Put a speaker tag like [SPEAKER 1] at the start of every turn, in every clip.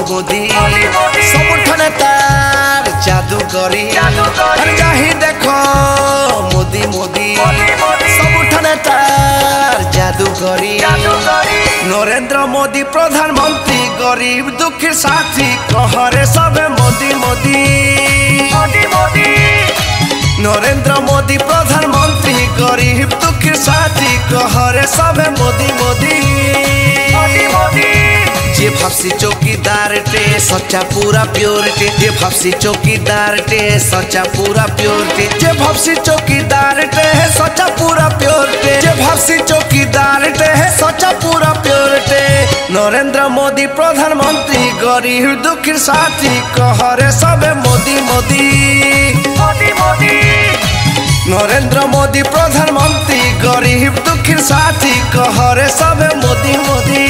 [SPEAKER 1] मोदी सबुठाने तार जादूगरी जाहि देखो मोदी मोदी सबुठाने तार जादूगरी नरेंद्र मोदी प्रधानमंत्री गरीब दुखी साथी कहरे सबे मोदी मोदी नरेंद्र मोदी प्रधानमंत्री गरीब दुखी साथी कहरे सबे मोदी मोदी जे भावसी चौकीदार टे सच्चा पूरा प्योरिटी जे भावसी चौकीदार टे सच्चा पूरा प्योरिटी जे भावसी चौकीदार टे सच्चा पूरा प्योरिटी जे भावसी चौकीदार टे सच्चा पूरा प्योरिटी नरेंद्र मोदी प्रधानमंत्री गरीब दुखी साथी कहरे सबे मोदी मोदी नरेंद्र मोदी प्रधानमंत्री गरीब दुखी साथी कहरे सबे मोदी मोदी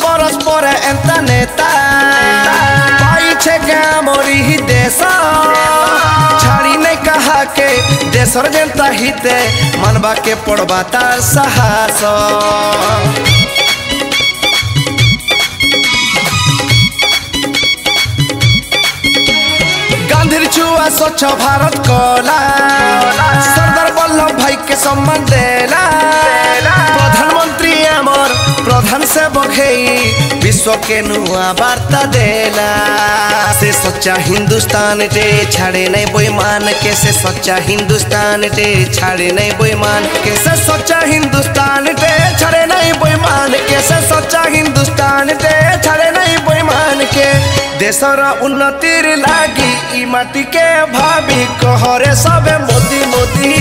[SPEAKER 1] बरस पर एंता नेता पाई छे क्या मोरी ही देश छाड़ी नहीं कहा के देशर जनता हिते मनबा के पड़बा तार साहस गांधी छुआ स्वच्छ भारत कोला सरदार वल्लभ भाई के सम्मान देला प्रधानमंत्री अमर प्रधान से बखेई विश्व के नुआ वार्ता देला से सच्चा हिंदुस्तान टे छाड़े नहीं बेईमान के से सच्चा हिंदुस्तान टे छाड़े नहीं बेईमान के से सच्चा हिंदुस्तान टे छाड़े नहीं बेईमान के से सच्चा हिंदुस्तान टे छाड़े नहीं बेईमान के देशर उन्नतिर लागी ई माटी के भाभी कहरे सबे मोदी मोदी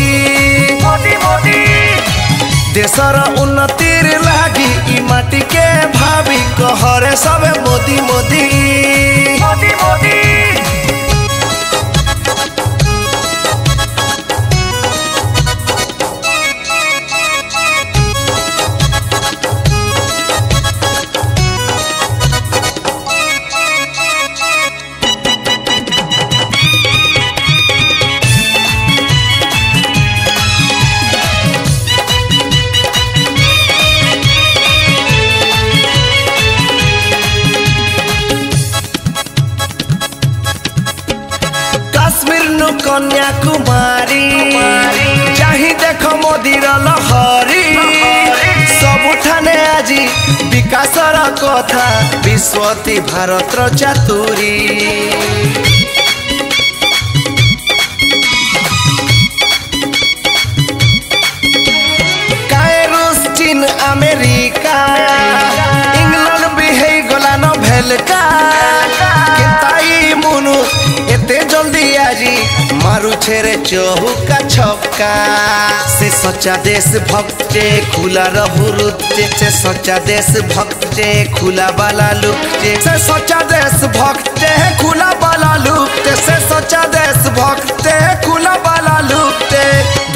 [SPEAKER 1] देशर उन्नतिर लागी ई माटी के भाभी कहरे सबे मोदी मोदी कन्याकुमारी चाही देख मोदी लहरी सबुठाने आजी विकासर कथा विश्वती भारत चातुरी रूस चीन अमेरिका इंग्लैंड भी है गला न भेल का मुनु एते जल्दी आजी मारू छेरे चौहुका छक्का से सच्चा देश भक्त खुला रहु रुते से सच्चा देश भक्त खुला वाला लुक से सच्चा देश भक्त खुला वाला लुक से सच्चा देश भक्त खुला वाला लुक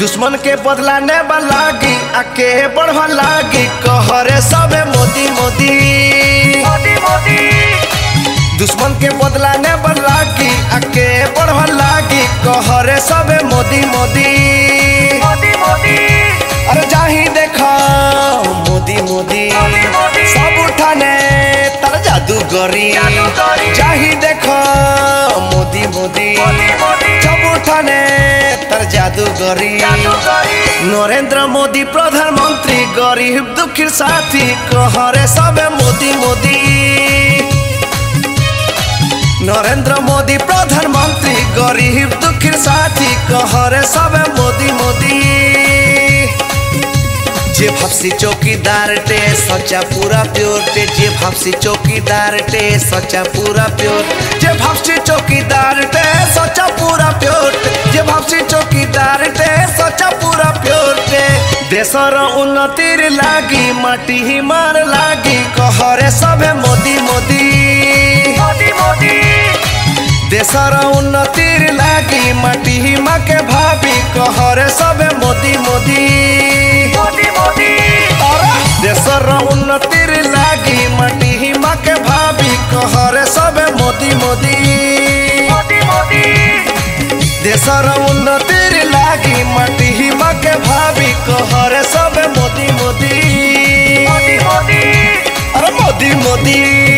[SPEAKER 1] दुश्मन के बदला ने लागी आके बढ़वा लागी कहरे सबे मोदी मोदी दुश्मन के बदला ने लागी आके बढ़वा लागी कहरे सबे मोदी मोदी अरे जाही देखो मोदी मोदी सब उठाने तार जादूगरी जाही देखो मोदी मोदी सब उठाने तार जादूगरी नरेंद्र मोदी प्रधानमंत्री गरीब दुखी साथी कहरे सबे मोदी मोदी नरेंद्र मोदी प्रधानमंत्री गरीब दुखी साथी कहरे सबे मोदी मोदी जे भावसी चौकीदार टे सच्चा पूरा प्योर टे जे भावसी चौकीदार टे सच्चा पूरा प्योर जे भावसी चौकीदार टे सच्चा पूरा प्योर जे भावसी चौकीदार टे सच्चा पूरा प्योर टे देशर उन्नतिर लागी माटी हिमार लागी कहरे सबे मोदी मोदी मोदी मोदी। देशर उन्नतिर लागी माटी हिमा के भाभी कहरे सबे मोदी मोदी मोदी मोदी। देशर उन्नतिर लागी माटी हिमा के भाभी कहरे सबे मोदी मोदी मोदी मोदी। देशर उन्नतिर लागी माटी हिमा के भाभी कहरे सबे मोदी मोदी मोदी मोदी। अरे मोदी मोदी।